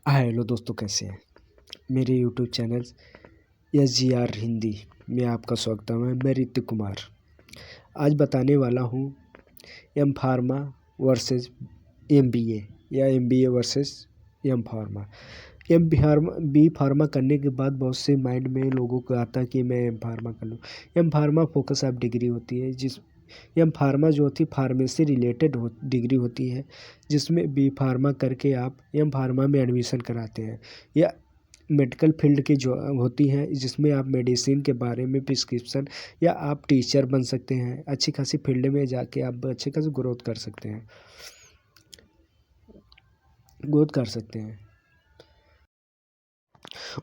Hello दोस्तों, कैसे हैं। मेरे यूट्यूब चैनल SGR हिंदी में आपका स्वागत है। मैं ऋतिक कुमार आज बताने वाला हूँ एम फार्मा वर्सेस MBA या MBA versus M pharma. B pharma करने के बाद बहुत से माइंड में लोगों को आता है कि मैं एम फार्मा कर लूँ। M pharma focus of degree होती है, जिस एम फार्मा जो होती है फार्मेसी रिलेटेड डिग्री होती है, जिसमें बी फार्मा करके आप एम फार्मा में एडमिशन कराते हैं। या मेडिकल फील्ड की जो होती है, जिसमें आप मेडिसिन के बारे में प्रिस्क्रिप्शन या आप टीचर बन सकते हैं। अच्छी खासी फील्ड में जाके आप अच्छे खासी ग्रोथ कर सकते हैं।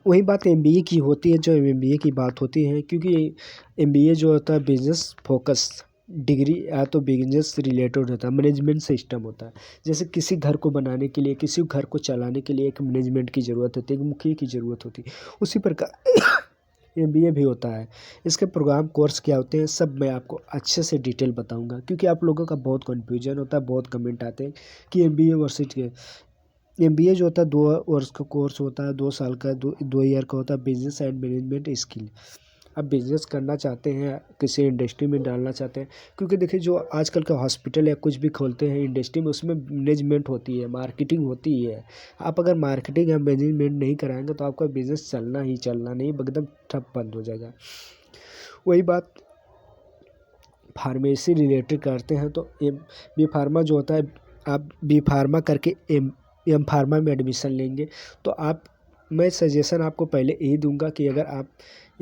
वही बात MBA की होती है, जो MBA की बात होती है, क्योंकि MBA जो होता है बिजनेस फोकस डिग्री या तो बिजनेस रिलेटेड होता है, मैनेजमेंट सिस्टम होता है। जैसे किसी घर को बनाने के लिए, किसी घर को चलाने के लिए एक मैनेजमेंट की ज़रूरत होती है, एक मुखिया की ज़रूरत होती है। उसी प्रकार MBA भी होता है। इसके प्रोग्राम कोर्स क्या होते हैं, सब मैं आपको अच्छे से डिटेल बताऊंगा, क्योंकि आप लोगों का बहुत कन्फ्यूजन होता है, बहुत कमेंट आते हैं कि MBA वर्सेस के MBA जो होता है 2 वर्ष का कोर्स होता है, 2 साल का, 2 ईयर का होता है। बिजनेस एंड मैनेजमेंट स्किल, आप बिजनेस करना चाहते हैं, किसी इंडस्ट्री में डालना चाहते हैं, क्योंकि देखिए जो आजकल का हॉस्पिटल या कुछ भी खोलते हैं इंडस्ट्री में, उसमें मैनेजमेंट होती है, मार्केटिंग होती है। आप अगर मार्केटिंग या मैनेजमेंट नहीं कराएंगे तो आपका बिजनेस चलना नहीं, एकदम ठप बंद हो जाएगा। वही बात फार्मेसी रिलेटेड करते हैं तो बी फार्मा जो होता है, आप बी फार्मा करके एम फार्मा में एडमिशन लेंगे तो मैं सजेशन आपको पहले यही दूंगा कि अगर आप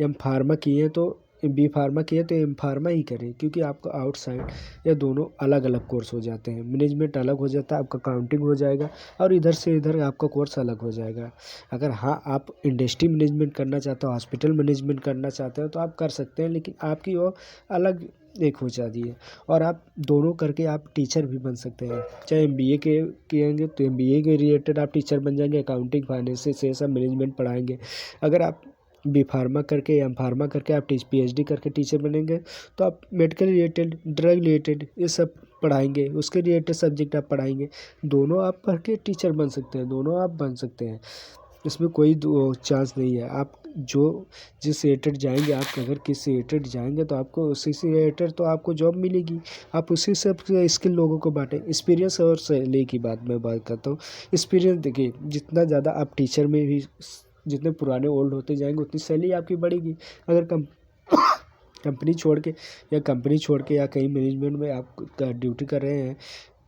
एम फार्मा किए तो बी फार्मा किए तो एम फार्मा ही करें, क्योंकि आपका आउटसाइड या दोनों अलग अलग कोर्स हो जाते हैं। मैनेजमेंट अलग हो जाता है, आपका काउंटिंग हो जाएगा, और इधर से इधर आपका कोर्स अलग हो जाएगा। अगर हाँ आप इंडस्ट्री मैनेजमेंट करना चाहते हो, हॉस्पिटल मैनेजमेंट करना चाहते हो तो आप कर सकते हैं, लेकिन आपकी वो अलग एक हो जाती है। और आप दोनों करके आप टीचर भी बन सकते हैं। चाहे MBA के किएंगे तो MBA के रिलेटेड आप टीचर बन जाएंगे, अकाउंटिंग फाइनेंस से सब मैनेजमेंट पढ़ाएंगे। अगर आप बी फार्मा करके एम फार्मा करके आप PhD करके टीचर बनेंगे तो आप मेडिकल रिलेटेड, ड्रग रिलेटेड ये सब पढ़ाएंगे, उसके रिलेटेड सब्जेक्ट आप पढ़ाएंगे। दोनों आप पढ़ के टीचर बन सकते हैं, दोनों आप बन सकते हैं, इसमें कोई चांस नहीं है। आप जो जिस रिलेटेड जाएंगे, आप अगर किस रिलेटेड जाएंगे तो आपको उसी से रिलेटेड तो आपको जॉब मिलेगी। आप उसी सब स्किल लोगों को बांटें। एक्सपीरियंस और सैलरी की मैं बात करता हूँ। एक्सपीरियंस देखिए, जितना ज़्यादा आप टीचर में भी जितने पुराने ओल्ड होते जाएंगे उतनी सैलरी आपकी बढ़ेगी। अगर कंपनी छोड़ के या कहीं मैनेजमेंट में आप ड्यूटी कर रहे हैं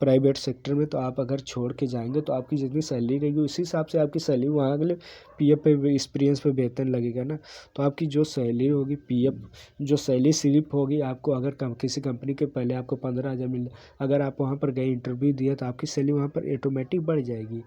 प्राइवेट सेक्टर में, तो आप अगर छोड़ के जाएंगे तो आपकी जितनी सैलरी रहेगी उसी हिसाब से आपकी सैलरी वहाँ अगले PF पे, एक्सपीरियंस पे वेतन लगेगा ना। तो आपकी जो सैलरी होगी, PF जो सैलरी स्लिप होगी आपको, अगर किसी कंपनी के पहले आपको 15,000 मिल, अगर आप वहाँ पर गए इंटरव्यू दिया तो आपकी सैलरी वहाँ पर ऑटोमेटिक बढ़ जाएगी।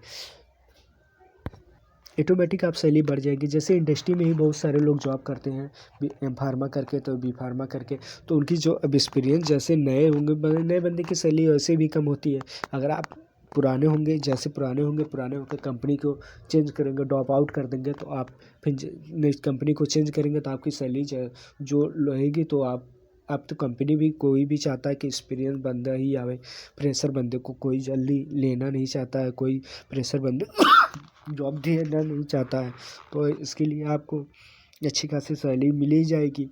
ऑटोमेटिक आप सैलरी बढ़ जाएगी। जैसे इंडस्ट्री में ही बहुत सारे लोग जॉब करते हैं एम फार्मा करके तो बी फार्मा करके, तो उनकी जो अब एक्सपीरियंस जैसे नए होंगे, नए बंदे की सैलरी वैसे भी कम होती है। अगर आप पुराने होंगे पुराने होकर कंपनी को चेंज करेंगे, ड्रॉप आउट कर देंगे, तो आप फिर नेक्स्ट कंपनी को चेंज करेंगे तो आपकी सैलरी जो रहेगी, तो आप तो कंपनी भी कोई भी चाहता है कि एक्सपीरियंस बंदा ही आवे। फ्रेशर बंदे को कोई जल्दी लेना नहीं चाहता है, कोई फ्रेशर बंदे जॉब देना नहीं चाहता है। तो इसके लिए आपको अच्छी खासी सैलरी मिल ही जाएगी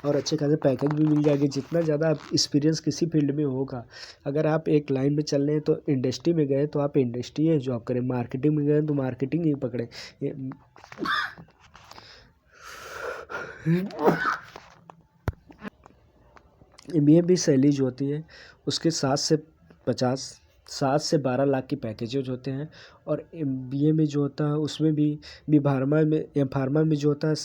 और अच्छे खासे पैकेज भी मिल जाएगी। जितना ज़्यादा आप एक्सपीरियंस किसी फील्ड में होगा, अगर आप एक लाइन में चल रहे हैं तो इंडस्ट्री में गए तो आप इंडस्ट्री में जॉब करें, मार्केटिंग में गए तो मार्केटिंग ही पकड़े। MBA भी सैलरी जो होती है उसके 7 से 12 लाख की पैकेजेज होते हैं। और MBA में जो होता है उसमें भी फार्मा में जो होता है